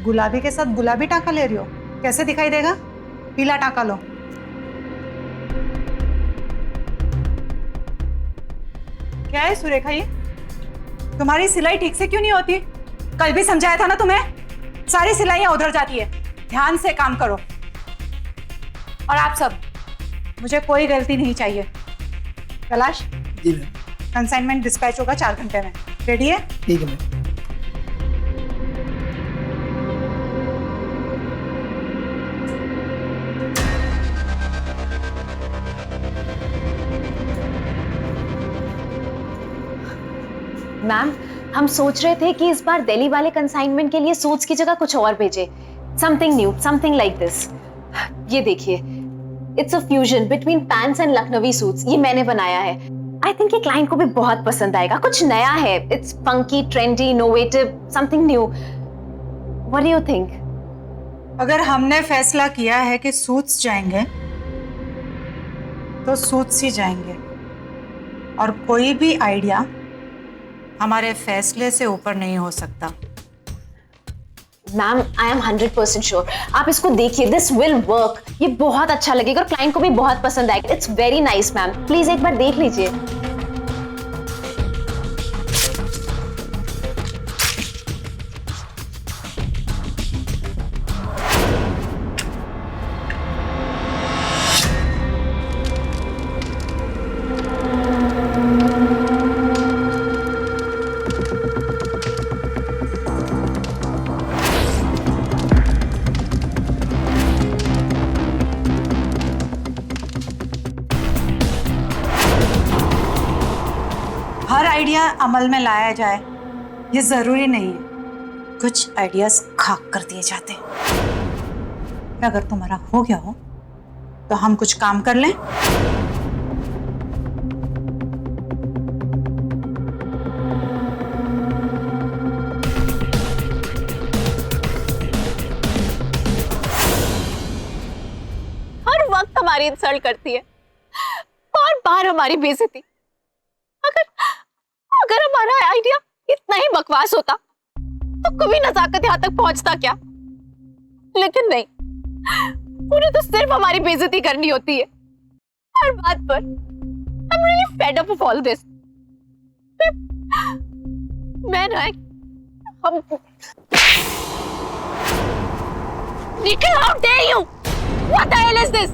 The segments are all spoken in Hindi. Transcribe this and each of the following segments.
गुलाबी के साथ गुलाबी टाका ले रही हो, कैसे दिखाई देगा? पीला टाका लो। क्या है सुरेखा ये? तुम्हारी सिलाई ठीक से क्यों नहीं होती? कल भी समझाया था ना तुम्हें, सारी सिलाइयां उधर जाती है। ध्यान से काम करो। और आप सब, मुझे कोई गलती नहीं चाहिए। Kailash ji ma'am. Consignment dispatch होगा 4 घंटे में। रेडी है? ठीक है मैम। मैम, हम सोच रहे थे कि इस बार दिल्ली वाले कंसाइनमेंट के लिए सूट्स की जगह कुछ और भेजे, something new, something like this. ये देखिए, it's a fusion between pants and Lucknowi suits. ये मैंने बनाया है। आई थिंक ये क्लाइंट को भी बहुत पसंद आएगा। कुछ नया है, it's funky, trendy, innovative, something new. What do you think? अगर हमने फैसला किया है कि सूट्स जाएंगे तो सूट्स ही जाएंगे, और कोई भी आइडिया हमारे फैसले से ऊपर नहीं हो सकता। Ma'am, I am 100% sure. आप इसको देखिए, दिस विल वर्क। ये बहुत अच्छा लगेगा और क्लाइंट को भी बहुत पसंद आएगा। It's very nice ma'am, please एक बार देख लीजिए। हर आइडिया अमल में लाया जाए ये जरूरी नहीं है। कुछ आइडियाज खाक कर दिए जाते हैं। अगर तुम्हारा हो गया हो तो हम कुछ काम कर लें। हर वक्त हमारी इंसल्ट करती है, बार बार हमारी बेइज्जती। अगर हमारा आइडिया इतना ही बकवास होता तो कभी नजाकत यहाँ तक पहुंचता क्या? लेकिन नहीं, उन्हें तो सिर्फ हमारी बेइज्जती करनी होती है हर बात पर। I'm really fed up of all this. मैं ना हम Nikki, how dare you? What the hell is this?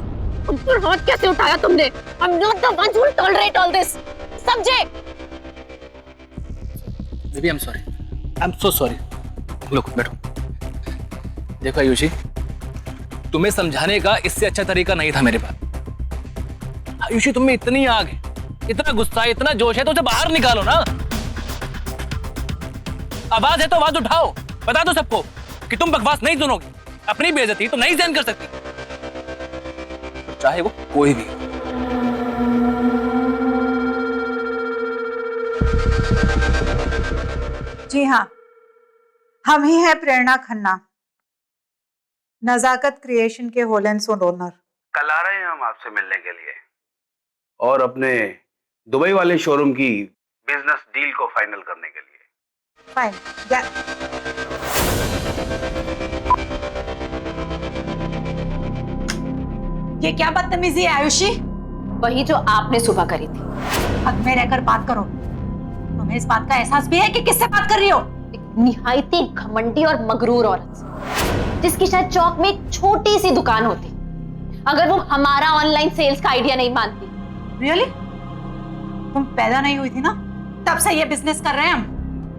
उन पर हाथ कैसे उठाया तुमने? I'm not the one who will tolerate all this. समझे? Baby, I am sorry, I am so sorry. लो बैठो। देखो आयुषी, तुम्हें समझाने का इससे अच्छा तरीका नहीं था मेरे पास। आयुषी, तुम्हें इतनी आग है, इतना गुस्सा, इतना जोश है तो उसे बाहर निकालो ना। आवाज है तो आवाज उठाओ, बता दो सबको कि तुम बकवास नहीं सुनोगे। अपनी बेइज्जती तो नहीं सहन कर सकती, चाहे वो कोई भी। जी हाँ, हम ही हैं प्रेरणा खन्ना, नजाकत क्रिएशन के होल एंड सोल ओनर। कल आ रहे हैं हम आपसे मिलने के लिए और अपने दुबई वाले शोरूम की बिजनेस डील को फाइनल करने के लिए। फाइन। ये क्या बदतमीजी है आयुषी? वही जो आपने सुबह करी थी। हद में रहकर बात करो। तुम्हें इस बात का एहसास भी है कि किससे बात कर रही हो? एक निहायती घमंडी और मगरूर औरत से, जिसकी शायद चौक में एक छोटी सी दुकान होती अगर वो हमारा ऑनलाइन सेल्स का आइडिया नहीं मानती। रियली? तुम पैदा नहीं हुई थी ना, तब से ये बिजनेस कर रहे हैं हम।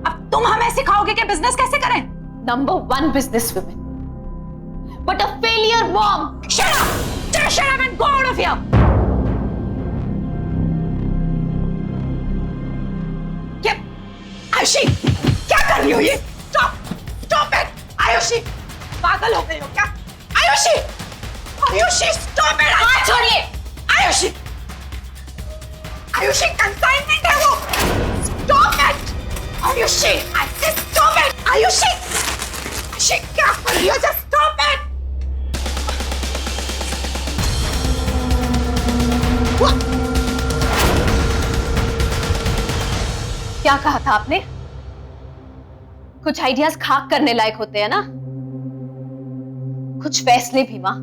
अब तुम हमें सिखाओगे कि बिजनेस कैसे करें? Number 1 business women, but a failure mom. Shut up! Just shut up and go out of here! क्या? आयुषी, क्या कर रही हो ये? Stop! Stop it! आयुषी, पागल हो गई हो क्या? आयुषी! Ayushi, stop it! हाथ छोड़िए! आयुषी! आयुषी, कंसाइनमेंट है वो! Stop it! Ayushi, I said stop it! Ayushi! Ayushi, क्या कर रही हो? Just stop it! क्या कहा था आपने? कुछ आइडियाज खाक करने लायक होते हैं ना? कुछ फैसले भी माँ।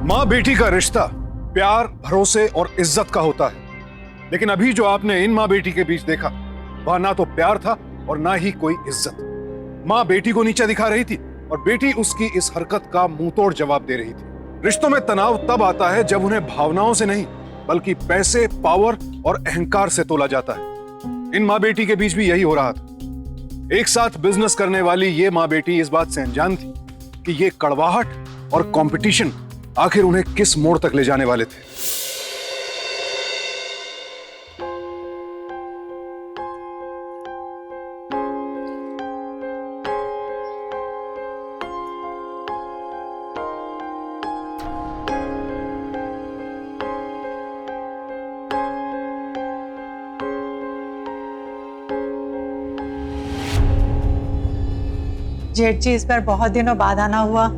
माँ बेटी का रिश्ता प्यार, भरोसे और इज्जत का होता है, लेकिन अभी जो आपने इन माँ बेटी के बीच देखा वह ना तो प्यार था और ना ही कोई इज्जत। माँ बेटी को नीचा दिखा रही थी और बेटी उसकी इस हरकत का मुंहतोड़ जवाब दे रही थी। रिश्तों में तनाव तब आता है जब उन्हें भावनाओं से नहीं बल्कि पैसे, पावर और अहंकार से तोला जाता है। इन माँ बेटी के बीच भी यही हो रहा था। एक साथ बिजनेस करने वाली ये माँ बेटी इस बात से अनजान थी कि ये कड़वाहट और कंपटीशन आखिर उन्हें किस मोड़ तक ले जाने वाले थे। जेठ जी, इस बार बहुत दिनों बाद आना हुआ।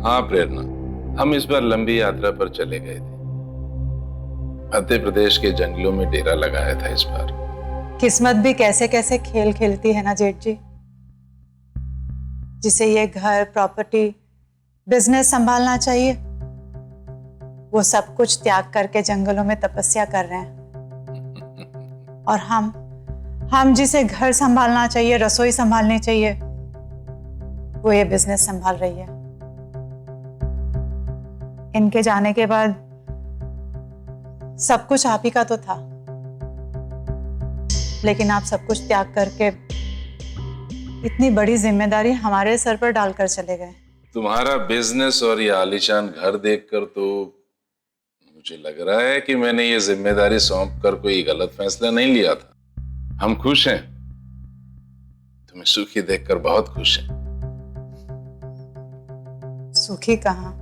हाँ प्रेरणा, हम इस बार लंबी यात्रा पर चले गए थे। मध्य प्रदेश के जंगलों में डेरा लगाया था इस बार। किस्मत भी कैसे कैसे खेल खेलती है ना जेठ जी। जिसे ये घर, प्रॉपर्टी, बिजनेस संभालना चाहिए, वो सब कुछ त्याग करके जंगलों में तपस्या कर रहे हैं। और हम जिसे घर संभालना चाहिए, रसोई संभालनी चाहिए, वो ये बिजनेस संभाल रही है। इनके जाने के बाद सब कुछ आप ही का तो था, लेकिन आप सब कुछ त्याग करके इतनी बड़ी जिम्मेदारी हमारे सर पर डालकर चले गए। तुम्हारा बिजनेस और ये आलीशान घर देखकर तो मुझे लग रहा है कि मैंने ये जिम्मेदारी सौंप कर कोई गलत फैसला नहीं लिया था। हम खुश हैं, तुम्हें सुखी देखकर बहुत खुश हैं। सुखी कहाँ,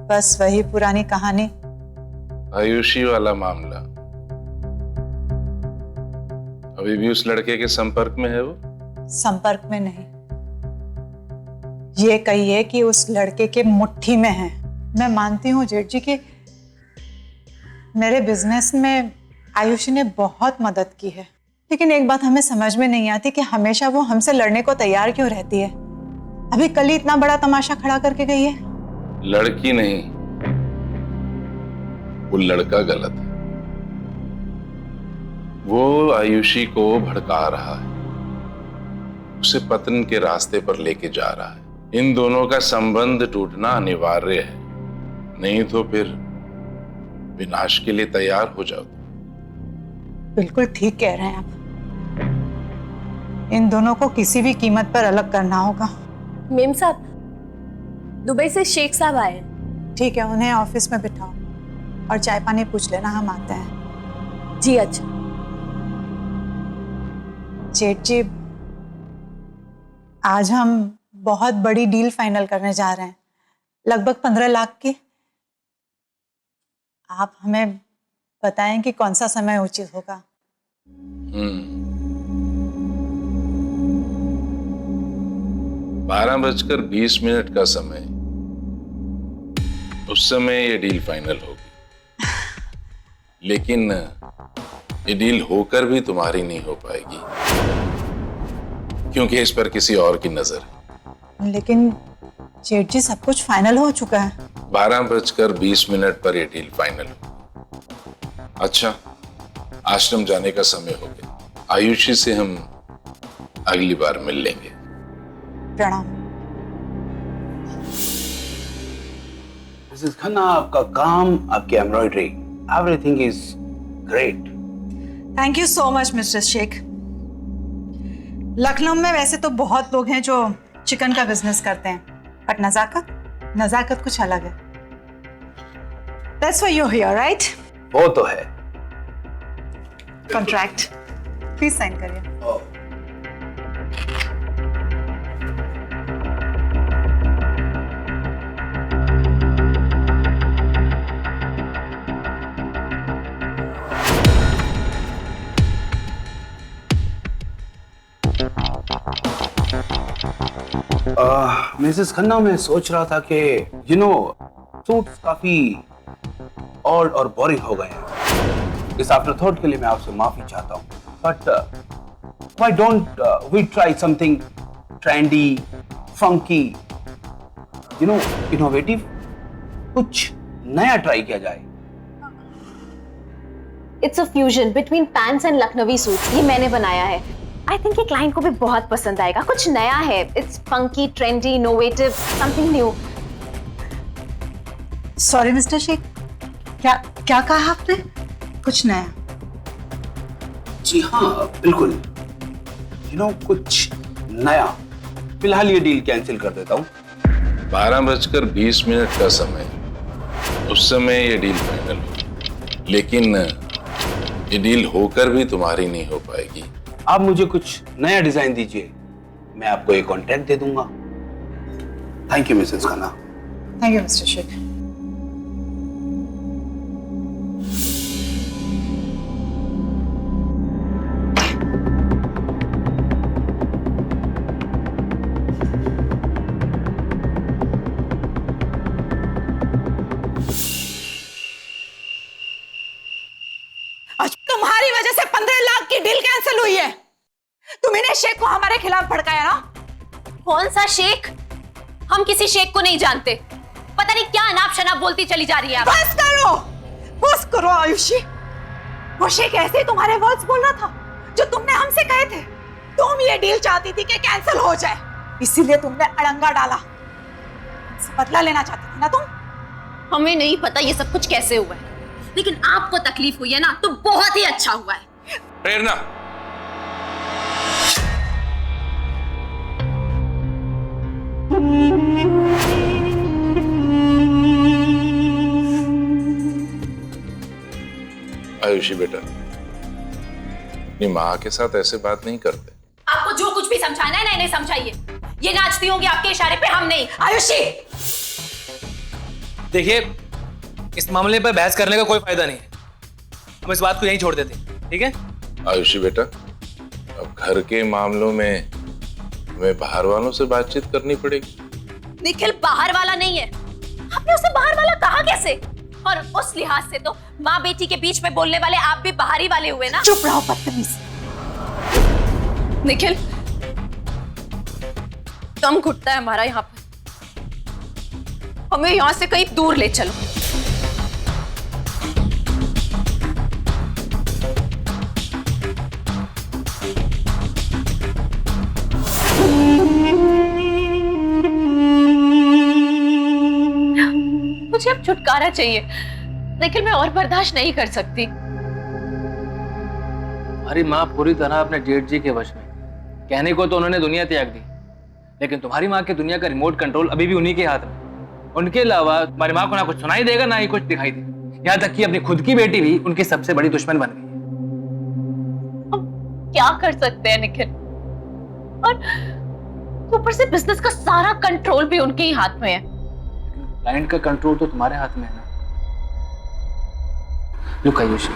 बस वही पुरानी कहानी। आयुषी वाला मामला अभी भी उस लड़के के संपर्क में है? वो संपर्क में नहीं, ये कहिए कि उस लड़के के मुट्ठी में है। मैं मानती हूँ जेठ जी कि मेरे बिजनेस में आयुषी ने बहुत मदद की है, लेकिन एक बात हमें समझ में नहीं आती कि हमेशा वो हमसे लड़ने को तैयार क्यों रहती है। अभी कल ही इतना बड़ा तमाशा खड़ा करके गई है। लड़की नहीं, वो लड़का गलत है। वो आयुषी को भड़का रहा है, उसे पतन के रास्ते पर लेके जा रहा है। इन दोनों का संबंध टूटना अनिवार्य है, नहीं तो फिर विनाश के लिए तैयार हो जाओ। बिल्कुल ठीक कह रहे हैं आप। इन दोनों को किसी भी कीमत पर अलग करना होगा। मेम साहब, दुबई से शेख साहब आए। ठीक है, उन्हें ऑफिस में बिठाओ और चाय पानी पूछ लेना, हम आते हैं। जी अच्छा। जेठ जी, आज हम बहुत बड़ी डील फाइनल करने जा रहे हैं, लगभग 15 लाख की। आप हमें बताएं कि कौन सा समय उचित होगा। 12:20 का समय, उस समय ये डील फाइनल होगी। लेकिन ये डील होकर भी तुम्हारी नहीं हो पाएगी, क्योंकि इस पर किसी और की नजर है। लेकिन जेठ जी, सब कुछ फाइनल हो चुका है। 12:20 पर ये डील फाइनल हो। अच्छा, आश्रम जाने का समय हो गया। आयुषी से हम अगली बार मिल लेंगे। प्रणाम। मिसेस खन्ना, आपका काम, आपकी embroidery, everything is great. Thank you so much mister Sheikh. Lucknow में वैसे तो बहुत लोग हैं जो चिकन का बिजनेस करते हैं, बट नजाकत कुछ अलग है। That's why you're here, right? वो तो है। Contract. Please sign करिए। मिसेस खन्ना, मैं सोच रहा था कि सूट्स काफी और बोरिंग हो गए हैं। इस आफ्टरथॉट के लिए मैं आपसे माफी चाहता हूँ, but why don't we try something trendy, funky, innovative, कुछ नया ट्राई किया जाए। It's a fusion between pants and Lucknowi suits. ये मैंने बनाया है। आई थिंक ये क्लाइंट को भी बहुत पसंद आएगा। कुछ नया है। It's funky, trendy, innovative, something new. Sorry, Mr. Sheikh, क्या कहा आपने? कुछ नया? जी हाँ, बिल्कुल। कुछ नया। फिलहाल ये डील कैंसिल कर देता हूँ। 12:20 का समय, उस समय ये डील फाइनल हो, लेकिन ये डील होकर भी तुम्हारी नहीं हो पाएगी। आप मुझे कुछ नया डिजाइन दीजिए, मैं आपको एक कॉन्ट्रैक्ट दे दूंगा। Thank you missus Khanna. Thank you, Mr. Sheikh. आज तुम्हारी वजह से 15 लाख की डील कैंसिल हुई है। तुमने शेख को हमारे खिलाफ भड़काया ना? कौन सा शेख? हम किसी शेख को नहीं जानते। पता नहीं क्या अनाप शनाप बोलती चली जा रही है आप। बस करो आयुषी। वो शेख ऐसे ही तुम्हारे वर्ड्स बोल रहा था जो तुमने हमसे कहे थे। तुम ये डील चाहती थी कि कैंसिल हो जाए, इसीलिए तुमने अड़ंगा डाला। बदला लेना चाहती थी ना तुम? हमें नहीं पता ये सब कुछ कैसे हुआ है, लेकिन आपको तकलीफ हुई है ना, तो बहुत ही अच्छा हुआ है। प्रेरणा, आयुषी बेटा, अपनी माँ के साथ ऐसे बात नहीं करते। आपको जो कुछ भी समझाना है ना, इन्हें समझाइए। ये नाचती होंगी आपके इशारे पे, हम नहीं। आयुषी, देखिए, इस मामले पर बहस करने का कोई फायदा नहीं है। हम इस बात को यहीं छोड़ देते हैं, ठीक है? आयुषी बेटा, अब घर के मामलों में हमें बाहर वालों से बातचीत करनी पड़ेगी। निखिल बाहर वाला नहीं है। आपने उसे बाहर वाला कहा कैसे? और उस लिहाज से तो माँ बेटी के बीच में बोलने वाले आप भी बाहरी वाले हुए ना। चुप रहो बदतमीज। निखिल, दम घुटता है हमारा यहाँ पर। हमें यहाँ से कहीं दूर ले चलो। मुझे अब छुटकारा चाहिए। निखिल, मैं और बर्दाश्त नहीं कर सकती। हमारी माँ पूरी तरह अपने जेठ जी के वश में। कहने को तो उन्होंने दुनिया त्याग दी, लेकिन तुम्हारी माँ की दुनिया का रिमोट कंट्रोल अभी भी उन्हीं के हाथ में। उनके अलावा तुम्हारी माँ को ना कुछ सुनाई देगा, ना ही कुछ दिखाई देगा। यहाँ तक कि अपनी खुद की बेटी भी उनकी सबसे बड़ी दुश्मन बन गई है। क्या कर सकते हैं निखिल? और ऊपर से बिजनेस का सारा कंट्रोल भी उनके ही हाथ में है। क्लाइंट का कंट्रोल तो तुम्हारे हाथ में है ना। लुक आयुषी,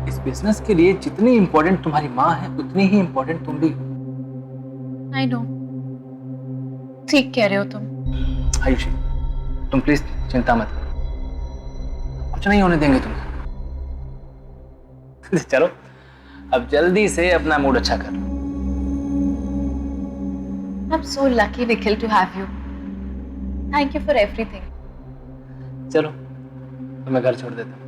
इस बिजनेस के लिए जितनी इंपॉर्टेंट तुम्हारी माँ है, उतनी ही इंपॉर्टेंट तुम भी। आई नो, ठीक कह रहे हो तुम। आयुषी, तुम प्लीज चिंता मत करो, कुछ नहीं होने देंगे तुम्हें। चलो अब जल्दी से अपना मूड अच्छा कर लो। I'm so lucky, Nikhil, to have you. Thank you for everything. चलो तो मैं घर छोड़ देता हूँ।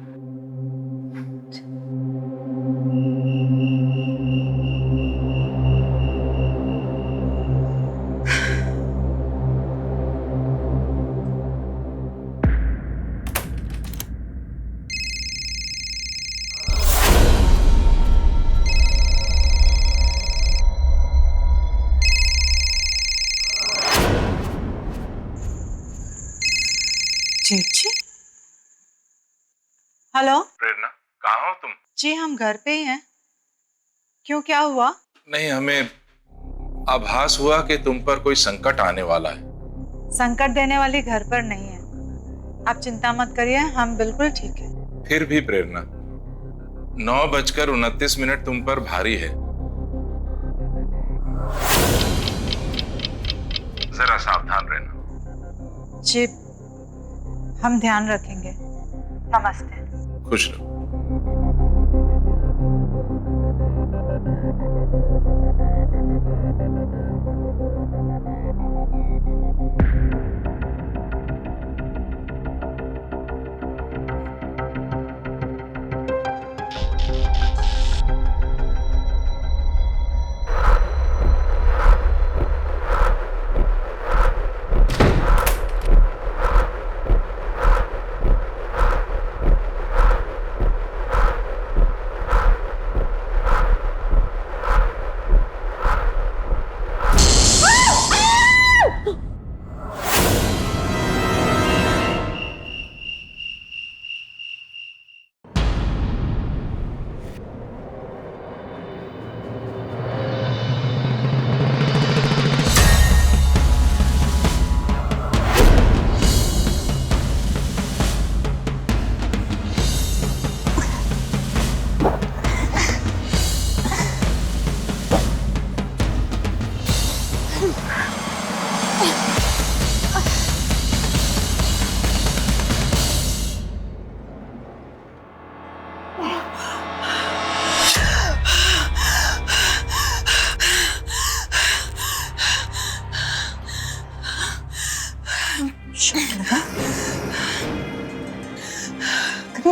जेठ जी, हेलो। प्रेरणा, कहाँ हो तुम? जी हम घर पे ही हैं। क्यों, क्या हुआ? नहीं, हमें आभास हुआ कि तुम पर कोई संकट आने वाला है। संकट देने वाली घर पर नहीं है, आप चिंता मत करिए, हम बिल्कुल ठीक है। फिर भी प्रेरणा, 9:29 तुम पर भारी है। जरा सावधान रहना। जी हम ध्यान रखेंगे। नमस्ते। खुश रहो।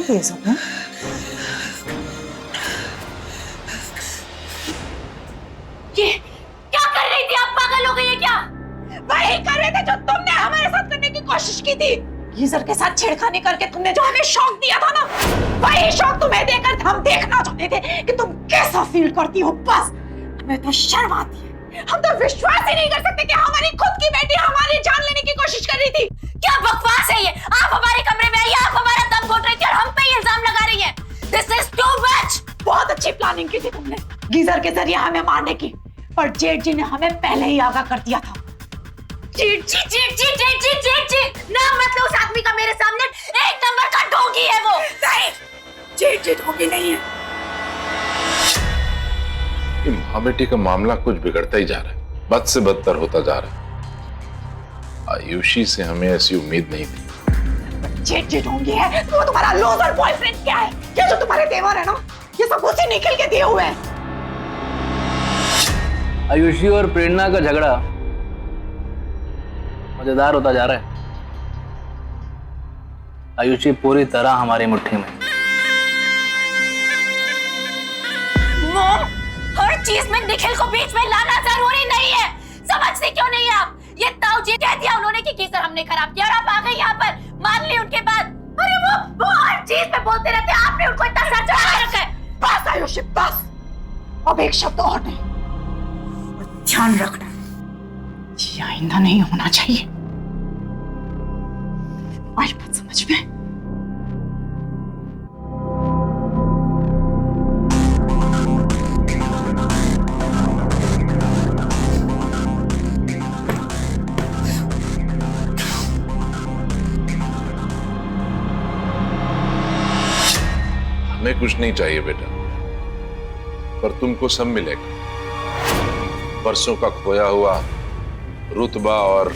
तेज हो गया। ये क्या कर रही थी आप? पागल हो गई है क्या? वही कर रहे थे जो तुमने हमारे साथ करने की कोशिश की थी। गीजर के साथ छेड़खानी करके तुमने जो हमें शौक दिया था ना, वही शौक तुम्हें देकर हम देखना चाहते थे कि तुम कैसा फील करती हो। बस हमें तो शर्म आती है, हम तो विश्वास ही नहीं कर सकते कि हमारी खुद की बेटी हमारी जान लेने की कोशिश कर रही थी। क्या बकवास है ये? आप हमारे कमरे में आई, आप हमारा दम घोट रही थी और हम पे ही इल्जाम लगा रही है। This is too much! बहुत अच्छी प्लानिंग की थी तुमने गीजर के जरिए हमें मारने की, पर जेठ जी ने हमें पहले ही आगाह कर दिया था। जी ना, मतलब उस आदमी का मेरे सामने एक नंबर का ढोंगी है वो। नहीं, जेठ ढोंगी नहीं है। ये माँ बेटी का मामला कुछ बिगड़ता ही जा रहा है, बद से बदतर होता जा रहा है। आयुषी से हमें ऐसी उम्मीद नहीं थी। जेठ ढोंगी है तो वो तुम्हारा लूजर बॉयफ्रेंड क्या है? ये जो तुम्हारे तेवर है ना, ये सब उसी निखिल के दिए हुए हैं। आयुषी और प्रेरणा का झगड़ा मजेदार होता जा रहा है। आयुषी पूरी तरह हमारी मुट्ठी में। हर चीज में निखिल को बीच में लाना जरूरी नहीं है। समझते क्यों नहीं आप? ये ताऊ जी कह दिया उन्होंने कि गीजर हमने खराब किया और आप आ गए यहाँ पर, मान ली उनके बाद। अरे वो हर चीज में बोलते रहते हैं, आपने उनको इतना सर चढ़ा के रखा है। बस आयुषी बस, अब एक शब्द और नहीं। और ध्यान रखना, ये आइंदा नहीं होना चाहिए। आई बात समझ में? हमें कुछ नहीं चाहिए बेटा, पर तुमको सब मिलेगा। बरसों का खोया हुआ रुतबा और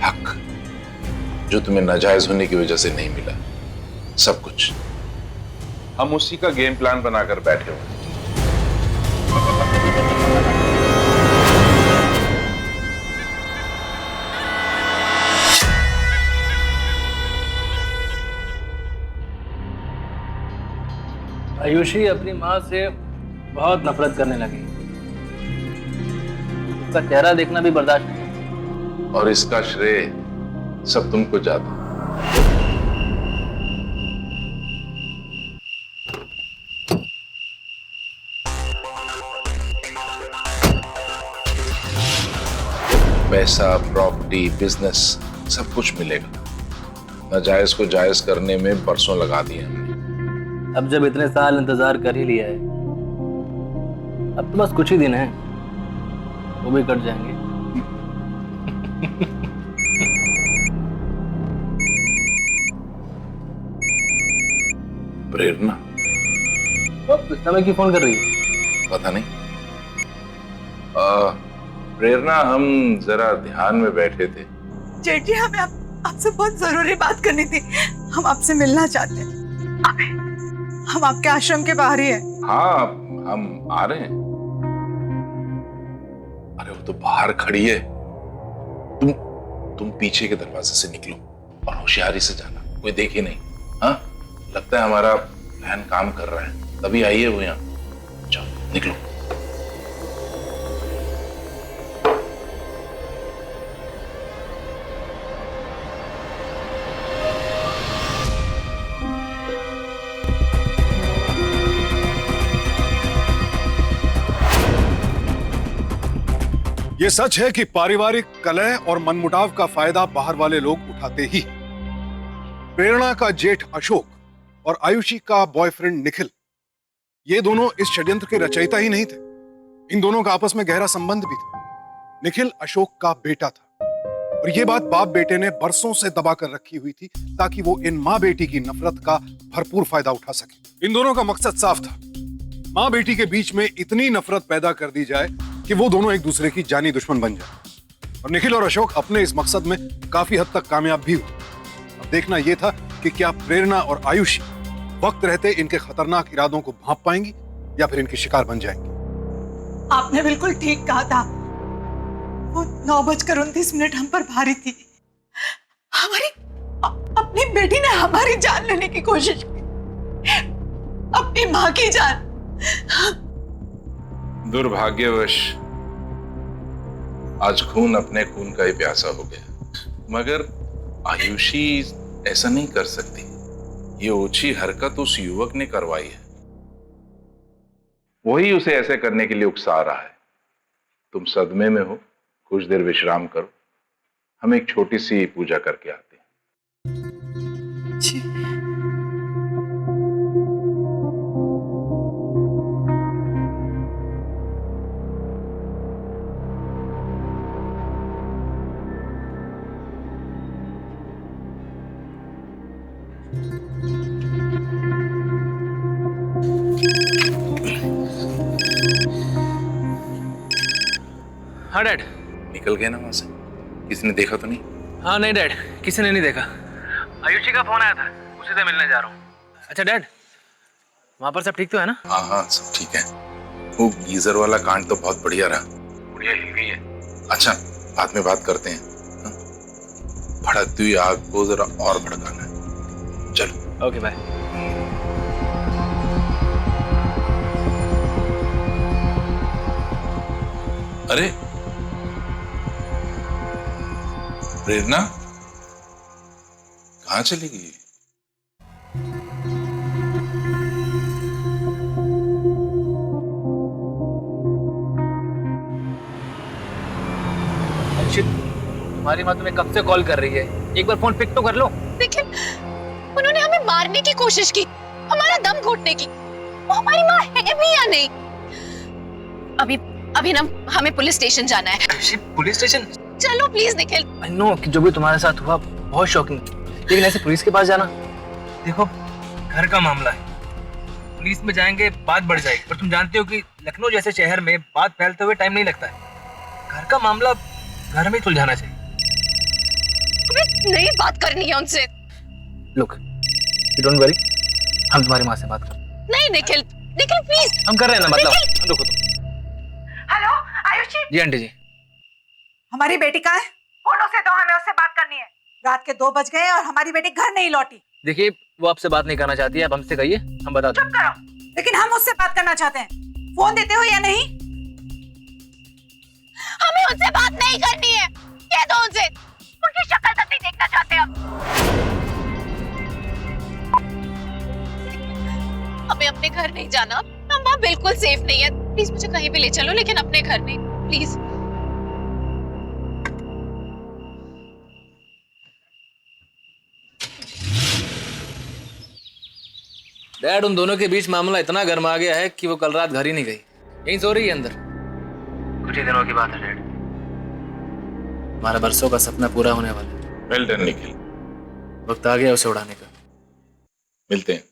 हक जो तुम्हें नाजायज होने की वजह से नहीं मिला, सब कुछ हम उसी का गेम प्लान बनाकर बैठे हुए। आयुषी अपनी माँ से बहुत नफरत करने लगी। उसका चेहरा देखना भी बर्दाश्त नहीं। और इसका श्रेय सब तुमको जाता। पैसा, प्रॉपर्टी, बिजनेस सब कुछ मिलेगा। नाजायज को जायज करने में बरसों लगा दिए हमने। अब जब इतने साल इंतजार कर ही लिया है, अब तो बस कुछ ही दिन है, वो भी कट जाएंगे। प्रेरणा इस समय की फोन कर रही है? पता नहीं। प्रेरणा, हम जरा ध्यान में बैठे थे। जेठ जी, हमें आपसे बहुत जरूरी बात करनी थी। हम आपसे मिलना चाहते हैं। हम आपके आश्रम के बाहर ही हैं। हाँ, हम आ रहे हैं। अरे वो तो बाहर खड़ी है। तुम पीछे के दरवाजे से निकलो और होशियारी से जाना, कोई देखे नहीं। हाँ, लगता है हमारा प्लान काम कर रहा है, तभी आई है वो यहाँ। जाओ, निकलो। ये सच है कि पारिवारिक कलह और मनमुटाव का फायदा बाहर वाले लोग उठाते ही। प्रेरणा का जेठ अशोक और आयुषी का बॉयफ्रेंड निखिल, ये दोनों इस षड्यंत्र के रचयिता ही नहीं थे। इन दोनों का आपस में गहरा संबंध भी था। निखिल अशोक का बेटा था और ये बात बाप बेटे ने बरसों से दबा कर रखी हुई थी ताकि वो इन माँ बेटी की नफरत का भरपूर फायदा उठा सके। इन दोनों का मकसद साफ था, माँ बेटी के बीच में इतनी नफरत पैदा कर दी जाए कि वो दोनों एक दूसरे की जानी दुश्मन बन जाए। और निखिल और अशोक अपने इस मकसद में काफी हद तक कामयाब भी हुए। अब देखना यह था कि क्या प्रेरणा और आयुषी वक्त रहते इनके खतरनाक इरादों को भांप पाएंगी या फिर इनके शिकार बन जाएंगी। आपने बिल्कुल ठीक कहा था। वो 9:29 हम पर भारी थी। हमारी अपनी बेटी ने हमारी जान लेने की कोशिश की, अपनी माँ की जान। दुर्भाग्यवश आज खून अपने खून का ही प्यासा हो गया। मगर आयुषी ऐसा नहीं कर सकती। ये ओछी हरकत उस युवक ने करवाई है, वही उसे ऐसे करने के लिए उकसा रहा है। तुम सदमे में हो, कुछ देर विश्राम करो, हम एक छोटी सी पूजा करके आते हैं। जी। हाँ डैड। निकल गए ना वहां से? किसी ने देखा तो नहीं? हाँ नहीं डैड, किसी ने नहीं देखा। आयुषी का फोन आया था, उसी से मिलने जा रहा हूँ। अच्छा डैड, वहां पर सब ठीक तो है ना? हाँ हाँ, सब ठीक है। वो गीजर वाला कांड तो बहुत बढ़िया रहा। बुढ़िया हिल गई है। अच्छा, बाद में बात करते हैं। हाँ? भड़कती हुई आग को जरा और भड़काना है। चलो। Okay bye. अरे प्रेरणा कहाँ चली गई? तुम्हारी माँ तुम्हें कब से कॉल कर रही है, एक बार फोन पिक तो कर लो। देखिए, उन्होंने हमें मारने की कोशिश की, हमारा दम घोटने की। वो हमारी माँ है भी या नहीं? अभी ना हमें पुलिस स्टेशन जाना है। Police station? चलो प्लीज निखिल। आई नो कि जो भी तुम्हारे साथ हुआ बहुत शॉकिंग, लेकिन ऐसे पुलिस के पास जाना, देखो घर का मामला है, पुलिस में जाएंगे बात बढ़ जाएगी। पर तुम जानते हो कि लखनऊ जैसे शहर में बात फैलते हुए टाइम नहीं लगता है। घर का मामला घर में सुलझाना चाहिए। हमें नहीं बात करनी है उनसे। लुक, यू डोंट वरी, हम तुम्हारी माँ से बात कर। नहीं निखिल, निखिल प्लीज। हम कर रहे हैं ना, मतलब रुको तुम। हेलो आयुषी। जी आंटी जी। हमारी बेटी कहाँ है? फोन उसे दो, हमें उससे बात करनी है। रात के 2 बज गए और हमारी बेटी घर नहीं लौटी। देखिए वो आपसे बात नहीं करना चाहती है, आप हमसे कहिए, हम बता दें। चुप करो। लेकिन हम उससे बात करना चाहते हैं, फोन देते हो या नहीं? हमें उनसे बात नहीं करनी है, कह दो उनसे। उनकी शक्ल तक नहीं देखना चाहते हम। हमें अपने घर नहीं जाना, हम वहाँ बिल्कुल सेफ नहीं है। प्लीज मुझे कहीं भी ले चलो, लेकिन अपने घर नहीं, प्लीज। डैड, उन दोनों के बीच मामला इतना गर्मा गया है कि वो कल रात घर ही नहीं गई, यहीं सो रही है अंदर। कुछ ही दिनों की बात है डैड, हमारा बरसों का सपना पूरा होने वाला है। वेल डन निखिल, वक्त आ गया उसे उड़ाने का। मिलते हैं।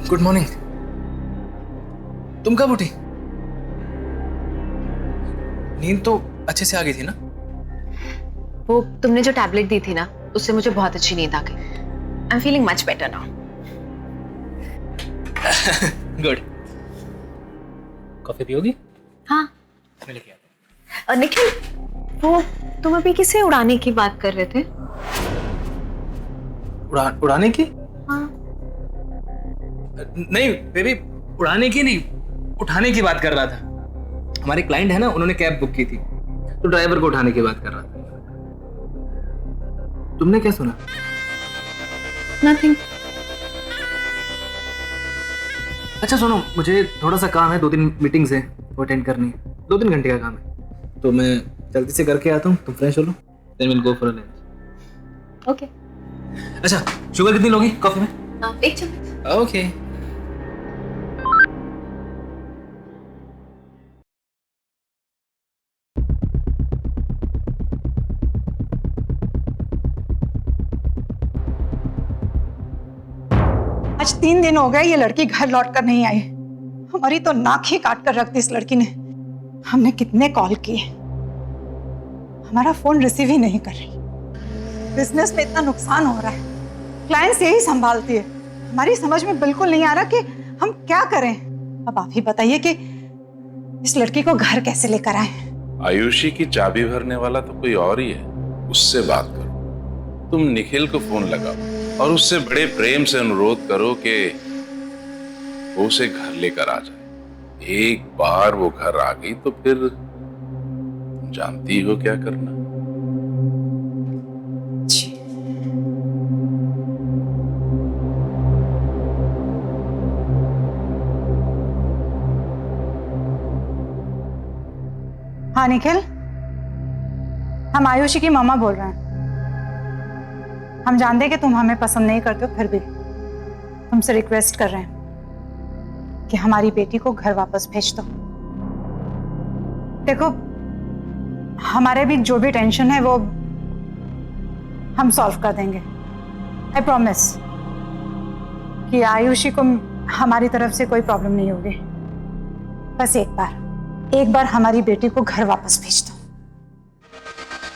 Good morning. तुम कब उठी? नींद तो अच्छे से आ गई थी ना? वो तुमने जो टैबलेट दी थी ना, उससे मुझे बहुत अच्छी नींद आ गई। I am feeling much better now. Good. Coffee पियोगी? हाँ। मैं लेके आता हूं। और निखिल, वो तुम अभी किसे उड़ाने की बात कर रहे थे? उड़ाने की? हाँ। नहीं बेबी, उड़ाने की नहीं, उठाने की बात कर रहा था। हमारे क्लाइंट है ना, उन्होंने कैब बुक की थी, तो ड्राइवर को उठाने की बात कर रहा था। तुमने क्या सुना? नथिंग। अच्छा सुनो, मुझे थोड़ा सा काम है, 2-3 मीटिंग्स है वो अटेंड करनी है। 2-3 घंटे का काम है, तो मैं जल्दी से करके आता हूँ। तुम फ्रेश हो लो, then will go for a lunch. Okay. अच्छा, शुगर कितनी लोगी कॉफी में? 1 चम्मच। ओके। आज 3 दिन हो गए ये लड़की घर लौट कर नहीं आई। हमारी तो नाक ही काट कर रख दी इस लड़की ने। हमने कितने कॉल किए, हमारा फोन रिसीव ही नहीं कर रही। बिजनेस में इतना नुकसान हो रहा है, क्लाइंट्स यही संभालती है। हमारी समझ में बिल्कुल नहीं आ रहा कि हम क्या करें। अब आप ही बताइए कि इस लड़की को घर कैसे लेकर आए। आयुषी की चाबी भरने वाला तो कोई और ही है, उससे बात करो। तुम निखिल को फोन लगाओ और उससे बड़े प्रेम से अनुरोध करो कि वो उसे घर लेकर आ जाए। एक बार वो घर आ गई तो फिर जानती हो क्या करना। हाँ निखिल, हम आयुषी की मामा बोल रहे हैं। हम जानते हैं कि तुम हमें पसंद नहीं करते हो, फिर भी तुमसे रिक्वेस्ट कर रहे हैं कि हमारी बेटी को घर वापस भेज दो। देखो, हमारे भी जो भी टेंशन है वो हम सॉल्व कर देंगे। आई प्रॉमिस कि आयुषी को हमारी तरफ से कोई प्रॉब्लम नहीं होगी। बस एक बार हमारी बेटी को घर वापस भेज दो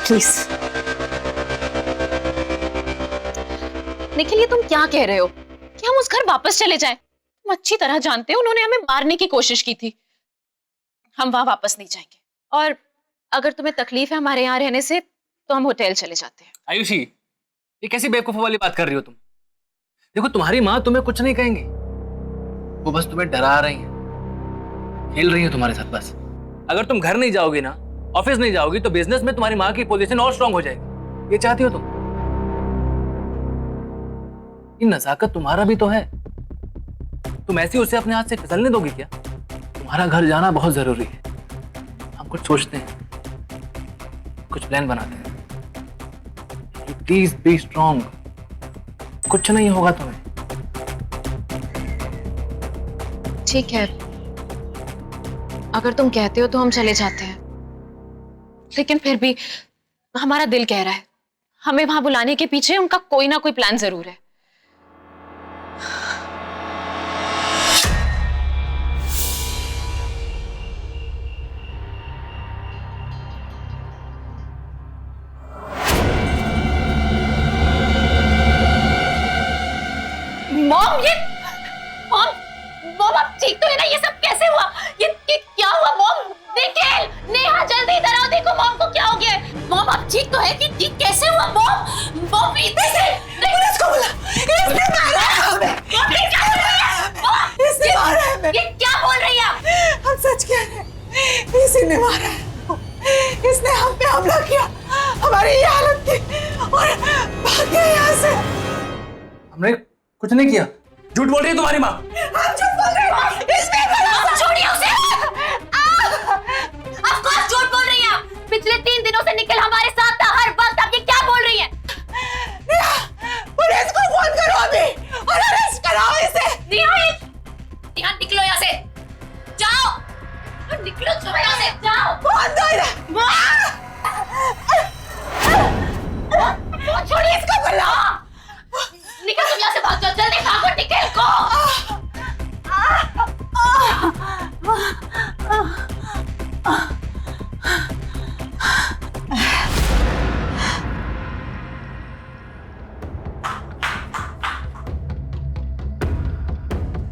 प्लीज। निखिल, ये तुम क्या कह रहे हो कि हम उस घर वापस चले जाएं? तुम अच्छी तरह जानते हो उन्होंने हमें मारने की कोशिश की थी। हम वहां वापस नहीं जाएंगे, और अगर तुम्हें तकलीफ है हमारे यहाँ रहने से तो हम होटल चले जाते हैं। आयुषी, ये कैसी बेवकूफों वाली बात कर रही हो तुम? देखो, तुम्हारी माँ तुम्हें कुछ नहीं कहेंगी, वो बस तुम्हें डरा रही हैं, खेल रही हैं तुम्हारे साथ बस। अगर तुम घर नहीं जाओगी ना, ऑफिस नहीं जाओगी, तो बिजनेस में तुम्हारी माँ की पोजीशन और स्ट्रांग हो जाएगी। ये चाहती हो तुम? ये नजाकत तुम्हारा भी तो है, तुम ऐसी उसे अपने हाथ से फिसलने दोगी क्या? तुम्हारा घर जाना बहुत जरूरी है। हम कुछ सोचते हैं, कुछ प्लान बनाते हैं। प्लीज बी स्ट्रांग, कुछ नहीं होगा तुम्हें। ठीक है, अगर तुम कहते हो तो हम चले जाते हैं, लेकिन फिर भी हमारा दिल कह रहा है हमें वहां बुलाने के पीछे उनका कोई ना कोई प्लान जरूर है। मॉम आप ठीक तो है ना? ये सब कैसे हुआ? ये क्या हुआ मॉम? निखिल, नेहा जल्दी इधर आओ, देखो मॉम को क्या हो गया है। मॉम आप ठीक तो है? कि कैसे हुआ मॉम? मॉम इसको बोला, इसने मारा है हमें। मॉम ये क्या बोल रही है? इसने मारा है हमें। ये क्या बोल रही है आप? हम सच कह रहे हैं, इसी ने मारा है। इसने हम पे हमला किया, हमारी ये हालत थी और भाग गए यहाँ से। हमने कुछ नहीं किया। झूठ बोल रही है तुम्हारी माँ। हम झूठ बोल रहे हैं, इसमें गलत। छोड़िए उसे। Of course झूठ बोल रही हैं आप। पिछले 3 दिनों से निखिल हमारे साथ था हर वक्त। आप ये क्या बोल रही हैं? पुलिस को फोन करो अभी और अरेस्ट कराओ इसे। निहाल निकलो यहाँ से। जाओ निकलो, चलो यहाँ से जाओ। फोन दो इधर। छोड़िए इसको। बुला निकल, तुम यहाँ से भाग जाओ। जल्दी भागो निखिल को।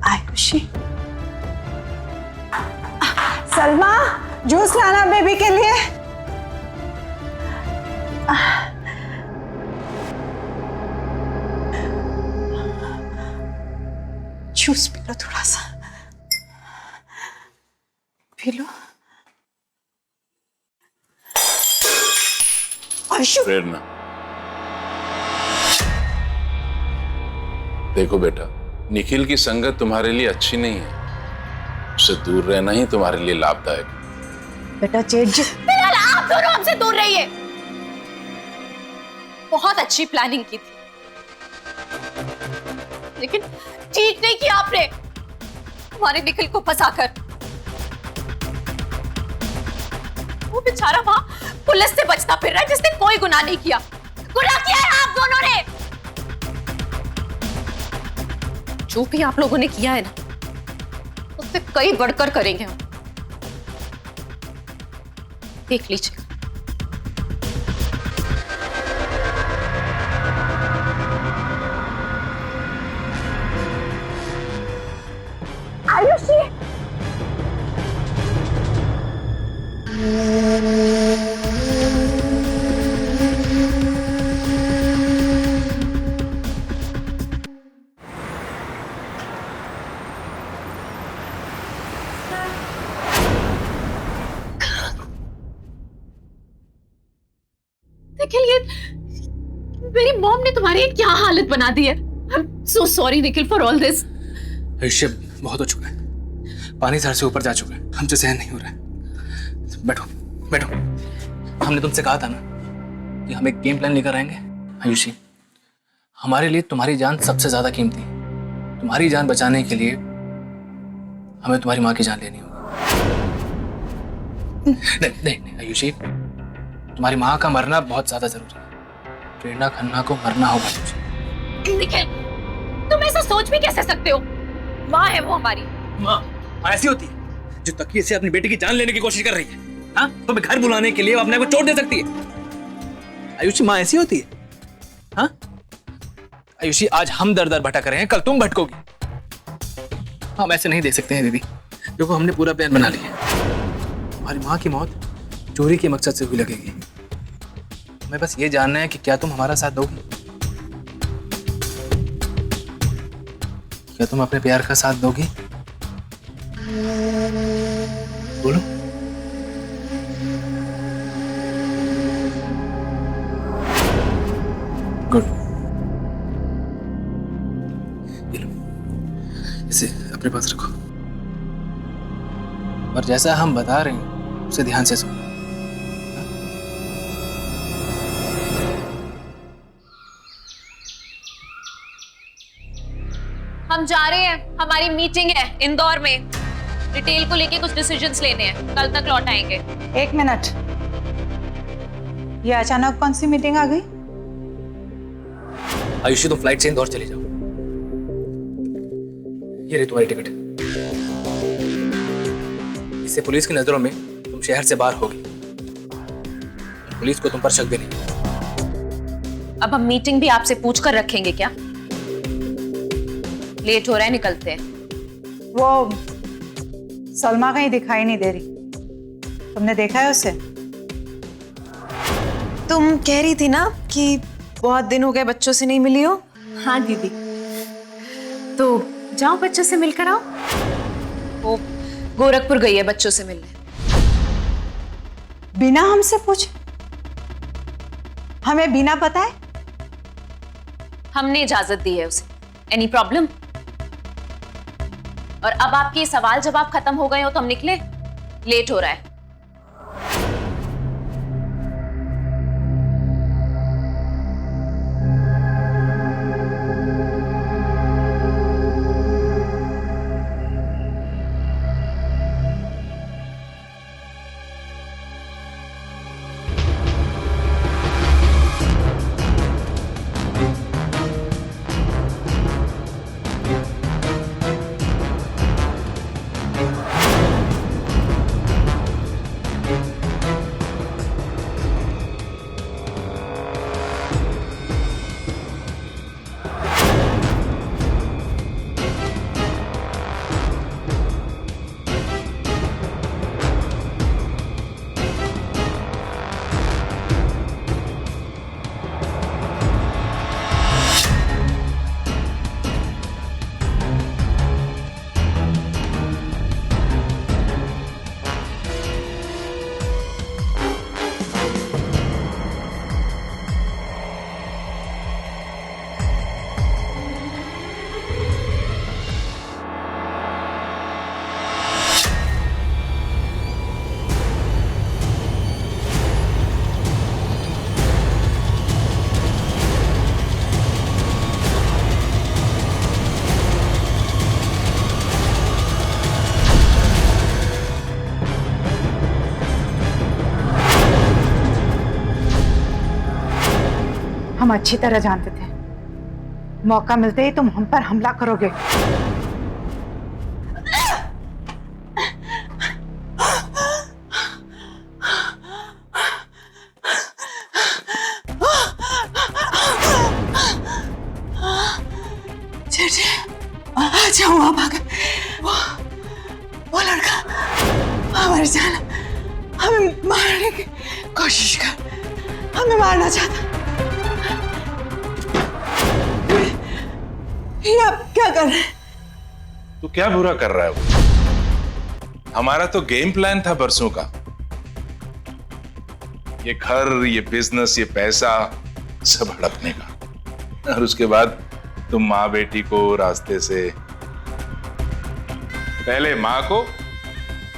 आयुषी, सलमा जूस लाना बेबी के लिए। जूस पी लो थोड़ा सा, पी लो। आयुषी, प्रेरणा, देखो बेटा, निखिल की संगत तुम्हारे लिए अच्छी नहीं है। उससे दूर रहना ही तुम्हारे लिए लाभदायक है। बेटा जेठ जी, फिलहाल आप दोनों हमसे दूर रहिए। बहुत अच्छी प्लानिंग की थी, लेकिन ठीक नहीं किया आपने हमारे निखिल को फंसाकर। वो बेचारा वहां पुलिस से बचता फिर रहा है जिसने कोई गुनाह नहीं किया। गुनाह किया है आप दोनों ने। जो भी आप लोगों ने किया है ना, उससे कई बढ़कर करेंगे हम। देख लीजिए। आयुषी, निखिल, ये मेरी मॉम ने तुम्हारी क्या हालत बना दी है। I'm so sorry Nikhil for all this। आयुष्य, बहुत हो चुका है। पानी सर से ऊपर जा चुका है, हमसे सहन नहीं हो रहा है। बैठो बैठो। हमने तुमसे कहा था ना कि हम एक गेम प्लान लेकर आएंगे। आयुषी, हमारे लिए तुम्हारी जान सबसे ज्यादा कीमती है। तुम्हारी जान बचाने के लिए हमें तुम्हारी माँ की जान लेनी होगी। नहीं नहीं नहीं आयुषी, तुम्हारी माँ का मरना बहुत ज्यादा जरूरी है। प्रेरणा खन्ना को मरना होगा। निखिल, तुम ऐसा सोच भी कैसे सकते हो? माँ है वो हमारी। माँ ऐसी होती है जो तकिए से अपनी बेटी की जान लेने की कोशिश कर रही है। हाँ, तुम्हें घर बुलाने के लिए वो अपने को चोट दे सकती है। आयुषी, माँ ऐसी होती है? हाँ आयुषी, आज हम दर दर भटक रहे हैं, कल तुम भटकोगी। हम ऐसे नहीं दे सकते हैं दीदी। देखो, हमने पूरा प्लान बना लिया। हमारी माँ की मौत चोरी के मकसद से हुई लगेगी। हमें बस ये जानना है कि क्या तुम हमारा साथ दोगी? क्या तुम अपने प्यार का साथ दोगी? बोलो। गुड। ये लो, इसे अपने पास रखो और जैसा हम बता रहे हैं उसे ध्यान से सुनो। हम जा रहे हैं, हमारी मीटिंग है इंदौर में। डिटेल को लेके कुछ डिसीजंस लेने हैं, कल तक लौट आएंगे। एक मिनट, ये अचानक कौन सी मीटिंग आ गई? आयुषी, तुम फ्लाइट से इंदौर चले जाओ। ये रही तुम्हारी टिकट। इससे पुलिस की नजरों में तुम शहर से बाहर होगी। पुलिस को तुम पर शक भी नहीं। अब हम मीटिंग भी आपसे पूछ कर रखेंगे क्या? लेट हो रहा है, निकलते हैं। वो सलमा कहीं दिखाई नहीं दे रही, तुमने देखा है उसे? तुम कह रही थी ना कि बहुत दिन हो गए बच्चों से नहीं मिली हो। हाँ दीदी, तो जाओ बच्चों से मिलकर आओ। वो गोरखपुर गई है बच्चों से मिलने। बिना हमसे पूछे? हमें बिना बताए? हमने इजाजत दी है उसे। Any problem? और अब आपके सवाल जवाब खत्म हो गए हो तो हम निकले, लेट हो रहा है। हम अच्छी तरह जानते थे मौका मिलते ही तुम हम पर हमला करोगे। आ जाओ आप आ गए। वो लड़का हमारी जान हमें मारने की कोशिश कर, हमें मारना चाहता। ये आप क्या कर रहे हैं? तो क्या बुरा कर रहा है वो? हमारा तो गेम प्लान था बरसों का। ये घर, ये बिजनेस, ये पैसा सब हड़पने का, और उसके बाद तुम माँ बेटी को रास्ते से, पहले माँ को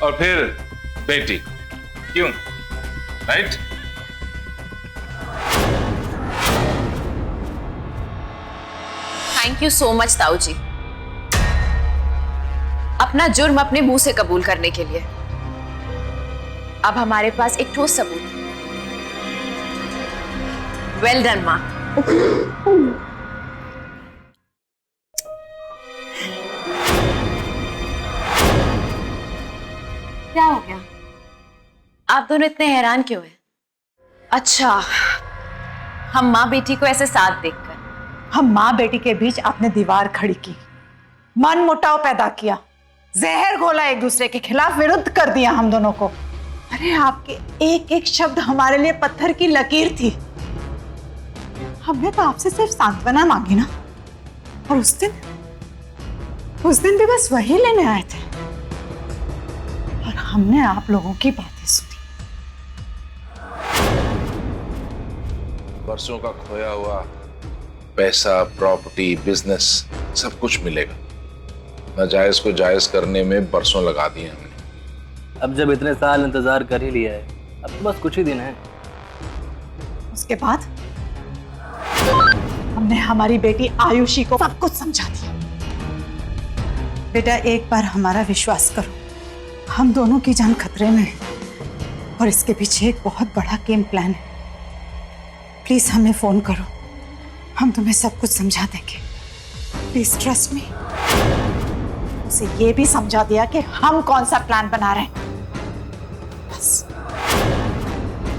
और फिर बेटी, क्यों? Right? Thank you so much ताऊ जी, अपना जुर्म अपने मुंह से कबूल करने के लिए। अब हमारे पास एक ठोस सबूत है। वेल डन माँ। क्या हो गया? आप दोनों इतने हैरान क्यों हैं? अच्छा, हम माँ बेटी को ऐसे साथ देखकर हम माँ बेटी के बीच आपने दीवार खड़ी की, मन मुटाव पैदा किया, जहर घोला, एक दूसरे के खिलाफ विरुद्ध कर दिया हम दोनों को। अरे आपके एक एक शब्द हमारे लिए पत्थर की लकीर थी। हमने तो आपसे सिर्फ सांत्वना मांगी ना, और उस दिन भी बस वही लेने आए थे, और हमने आप लोगों की बातें सुनी। बरसों का खोया हुआ पैसा, प्रॉपर्टी, बिजनेस सब कुछ मिलेगा। नाजायज को जायज करने में बरसों लगा दिए हमने। अब जब इतने साल इंतजार कर ही लिया है, अब तो बस कुछ ही दिन है। उसके बाद हमने हमारी बेटी आयुषी को सब कुछ समझा दिया। बेटा, एक बार हमारा विश्वास करो, हम दोनों की जान खतरे में है, और इसके पीछे एक बहुत बड़ा गेम प्लान है। प्लीज हमें फोन करो, हम तुम्हें सब कुछ समझा देंगे। Please trust me. उसे ये भी समझा दिया कि हम कौन सा प्लान बना रहे हैं, बस।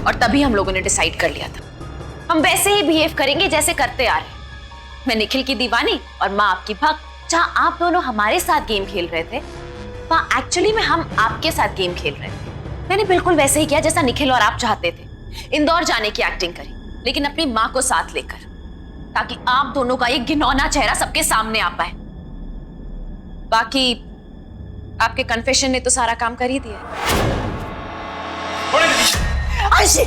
और तभी हम लोगों ने डिसाइड कर लिया था, हम वैसे ही बिहेव करेंगे जैसे करते आ रहे हैं। मैं निखिल की दीवानी और माँ आपकी भक्त। जहाँ आप दोनों हमारे साथ गेम खेल रहे थे, वहाँ एक्चुअली में हम आपके साथ गेम खेल रहे थे। मैंने बिल्कुल वैसे ही किया जैसा निखिल और आप चाहते थे। इंदौर जाने की एक्टिंग करी, लेकिन अपनी माँ को साथ लेकर, ताकि आप दोनों का एक घिनौना चेहरा सबके सामने आ पाए। बाकी आपके कन्फेशन ने तो सारा काम कर ही दिया। आयुषी,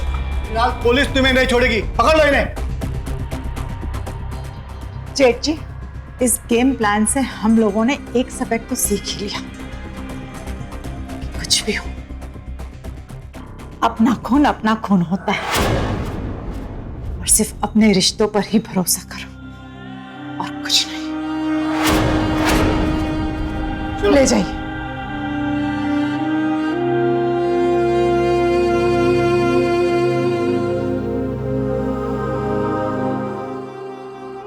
फिलहाल पुलिस तुम्हें नहीं छोड़ेगी, पकड़ लो इन्हें। जेठ जी, इस गेम प्लान से हम लोगों ने एक सबक तो सीख ही लिया कि कुछ भी हो, अपना खून होता है और सिर्फ अपने रिश्तों पर ही भरोसा करो और कुछ नहीं। ले जाइए।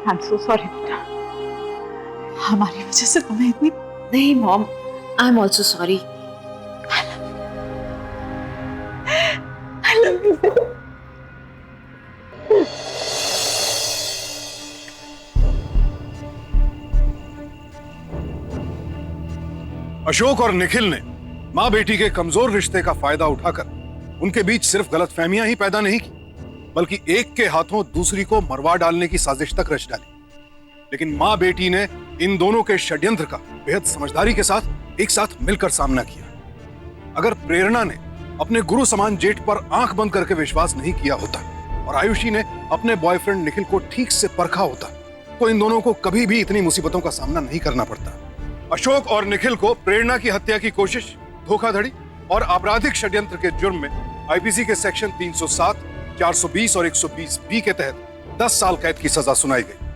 I'm so sorry बेटा, हमारी वजह से तुम्हें इतनी। नहीं mom, I am also sorry. I love you बेटा। अशोक और निखिल ने माँ बेटी के कमजोर रिश्ते का फायदा उठाकर उनके बीच सिर्फ गलतफहमियां ही पैदा नहीं की, बल्कि एक के हाथों दूसरी को मरवा डालने की साजिश तक रच डाली। लेकिन माँ बेटी ने इन दोनों के षड्यंत्र का बेहद समझदारी के साथ एक साथ मिलकर सामना किया। अगर प्रेरणा ने अपने गुरु समान जेठ पर आंख बंद करके विश्वास नहीं किया होता और आयुषी ने अपने बॉयफ्रेंड निखिल को ठीक से परखा होता, तो इन दोनों को कभी भी इतनी मुसीबतों का सामना नहीं करना पड़ता। अशोक और निखिल को प्रेरणा की हत्या की कोशिश, धोखाधड़ी और आपराधिक षड्यंत्र के जुर्म में आईपीसी के सेक्शन 307, 420 और 120 बी के तहत 10 साल कैद की सजा सुनाई गई।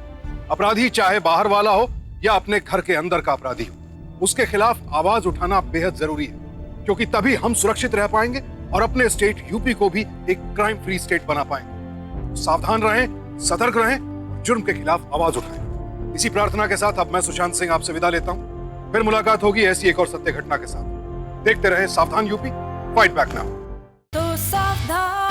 अपराधी चाहे बाहर वाला हो या अपने घर के अंदर का अपराधी हो, उसके खिलाफ आवाज उठाना बेहद जरूरी है, क्योंकि तभी हम सुरक्षित रह पाएंगे और अपने स्टेट यूपी को भी एक क्राइम फ्री स्टेट बना पाएंगे। सावधान रहें, सतर्क रहें, जुर्म के खिलाफ आवाज उठाएं। इसी प्रार्थना के साथ अब मैं सुशांत सिंह आपसे विदा लेता हूं। फिर मुलाकात होगी ऐसी एक और सत्य घटना के साथ। देखते रहे सावधान यूपी, फाइट बैक नाउ। तो सावधान